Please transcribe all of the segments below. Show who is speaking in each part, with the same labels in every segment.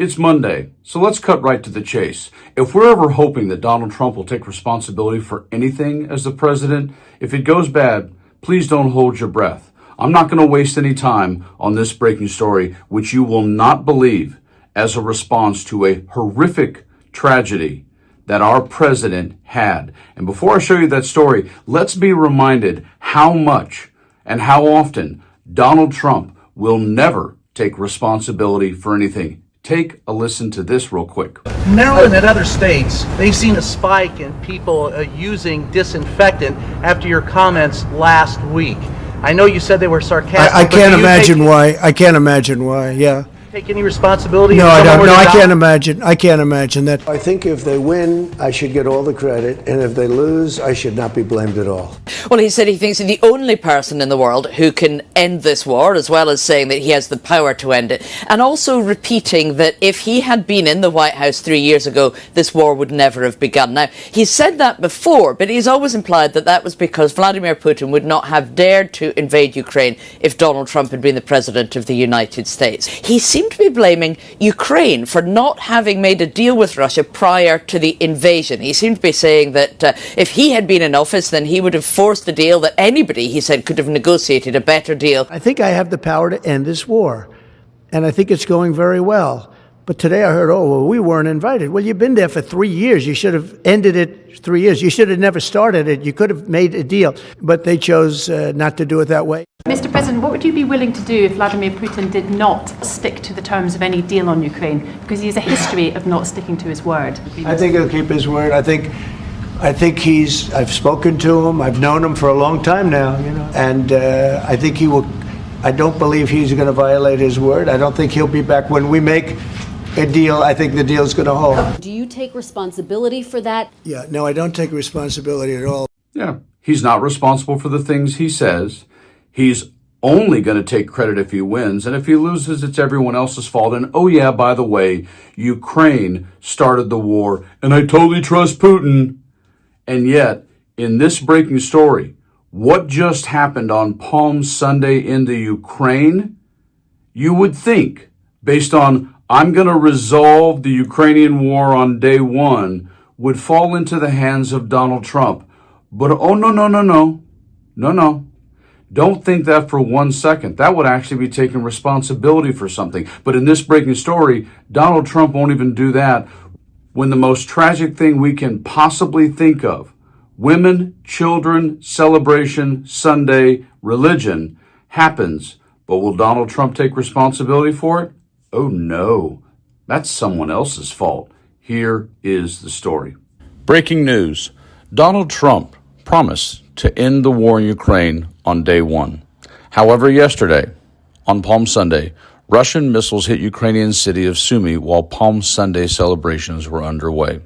Speaker 1: It's Monday, so let's cut right to the chase. If we're ever hoping that Donald Trump will take responsibility for anything as the president, if it goes bad, please don't hold your breath. I'm not going to waste any time on this breaking story, which you will not believe, as a response to a horrific tragedy that our president had. And before I show you that story, let's be reminded how much and how often Donald Trump will never take responsibility for anything. Take a listen to this real quick.
Speaker 2: Maryland and other states, they've seen a spike in people using disinfectant after your comments last week. I know you said they were sarcastic.
Speaker 3: I can't imagine why. I can't imagine why. Yeah.
Speaker 2: Take any responsibility?
Speaker 3: No, I don't. No, I can't imagine. I can't imagine that.
Speaker 4: I think if they win, I should get all the credit, and if they lose, I should not be blamed at all.
Speaker 5: Well, he said he thinks he's the only person in the world who can end this war, as well as saying that he has the power to end it, and also repeating that if he had been in the White House 3 years ago, this war would never have begun. Now, he's said that before, but he's always implied that that was because Vladimir Putin would not have dared to invade Ukraine if Donald Trump had been the president of the United States. He seemed to be blaming Ukraine for not having made a deal with Russia prior to the invasion. He seemed to be saying that if he had been in office, then he would have forced the deal, that anybody, he said, could have negotiated a better deal.
Speaker 3: I think I have the power to end this war, and I think it's going very well. But today I heard, oh, well, we weren't invited. Well, you've been there for 3 years. You should have ended it 3 years. You should have never started it. You could have made a deal. But they chose not to do it that way.
Speaker 6: Mr. President, what would you be willing to do if Vladimir Putin did not stick to the terms of any deal on Ukraine? Because he has a history of not sticking to his word.
Speaker 4: I think he'll keep his word. I think I've spoken to him. I've known him for a long time now, and I think he will. I don't believe he's going to violate his word. I don't think he'll be back when we make a deal. I think the deal's going to hold.
Speaker 7: Do you take responsibility for that?
Speaker 3: Yeah, no, I don't take responsibility at all.
Speaker 1: Yeah, he's not responsible for the things he says. He's only going to take credit if he wins, and if he loses, it's everyone else's fault. And oh yeah, by the way, Ukraine started the war, and I totally trust Putin. And yet, in this breaking story, what just happened on Palm Sunday in the Ukraine, you would think, based on I'm going to resolve the Ukrainian war on day one, would fall into the hands of Donald Trump. But oh, no. Don't think that for 1 second. That would actually be taking responsibility for something. But in this breaking story, Donald Trump won't even do that when the most tragic thing we can possibly think of, women, children, celebration, Sunday, religion, happens. But will Donald Trump take responsibility for it? Oh no, that's someone else's fault. Here is the story. Breaking news. Donald Trump promised to end the war in Ukraine on day one. However, yesterday, on Palm Sunday, Russian missiles hit Ukrainian city of Sumy while Palm Sunday celebrations were underway.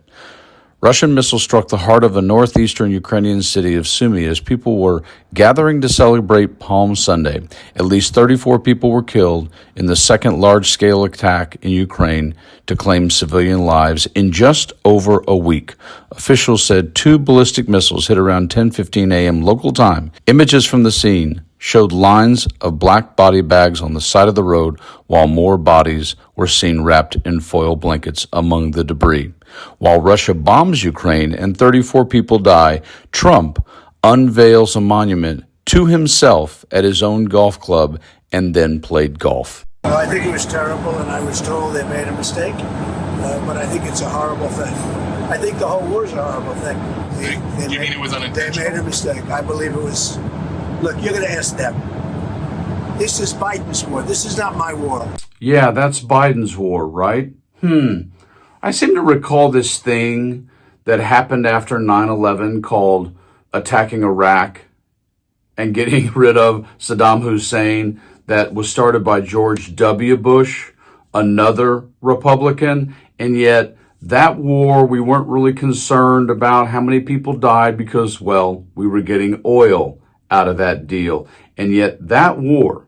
Speaker 1: Russian missiles struck the heart of a northeastern Ukrainian city of Sumy as people were gathering to celebrate Palm Sunday. At least 34 people were killed in the second large-scale attack in Ukraine to claim civilian lives in just over a week. Officials said 2 ballistic missiles hit around 10:15 a.m. local time. Images from the scene showed lines of black body bags on the side of the road while more bodies were seen wrapped in foil blankets among the debris. While Russia bombs Ukraine and 34 people die, Trump unveils a monument to himself at his own golf club and then played golf.
Speaker 4: I think it was terrible, and I was told they made a mistake, but I think it's a horrible thing. I think the whole war is a horrible thing.
Speaker 8: You mean it was unintentional?
Speaker 4: They made a mistake. I believe it was. Look, you're going to ask them. This is Biden's war. This is not my war.
Speaker 1: Yeah, that's Biden's war, right? I seem to recall this thing that happened after 9/11 called attacking Iraq and getting rid of Saddam Hussein, that was started by George W. Bush, another Republican, and yet that war, we weren't really concerned about how many people died because, well, we were getting oil out of that deal. And yet that war,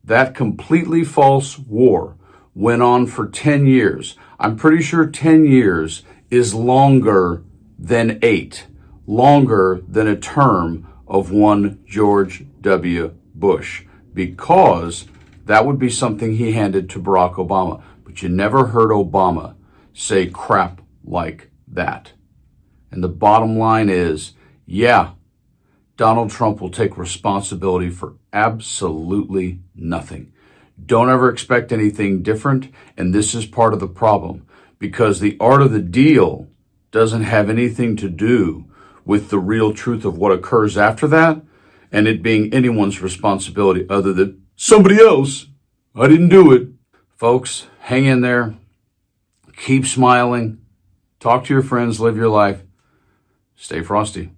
Speaker 1: that completely false war, went on for 10 years. I'm pretty sure 10 years is longer than 8, longer than a term of one George W. Bush, because that would be something he handed to Barack Obama. But but you never heard Obama say crap like that. And the bottom line is, yeah, Donald Trump will take responsibility for absolutely nothing. Don't ever expect anything different, and this is part of the problem, because the art of the deal doesn't have anything to do with the real truth of what occurs after that, and it being anyone's responsibility other than somebody else. I didn't do it. Folks, hang in there. Keep smiling. Talk to your friends. Live your life. Stay frosty.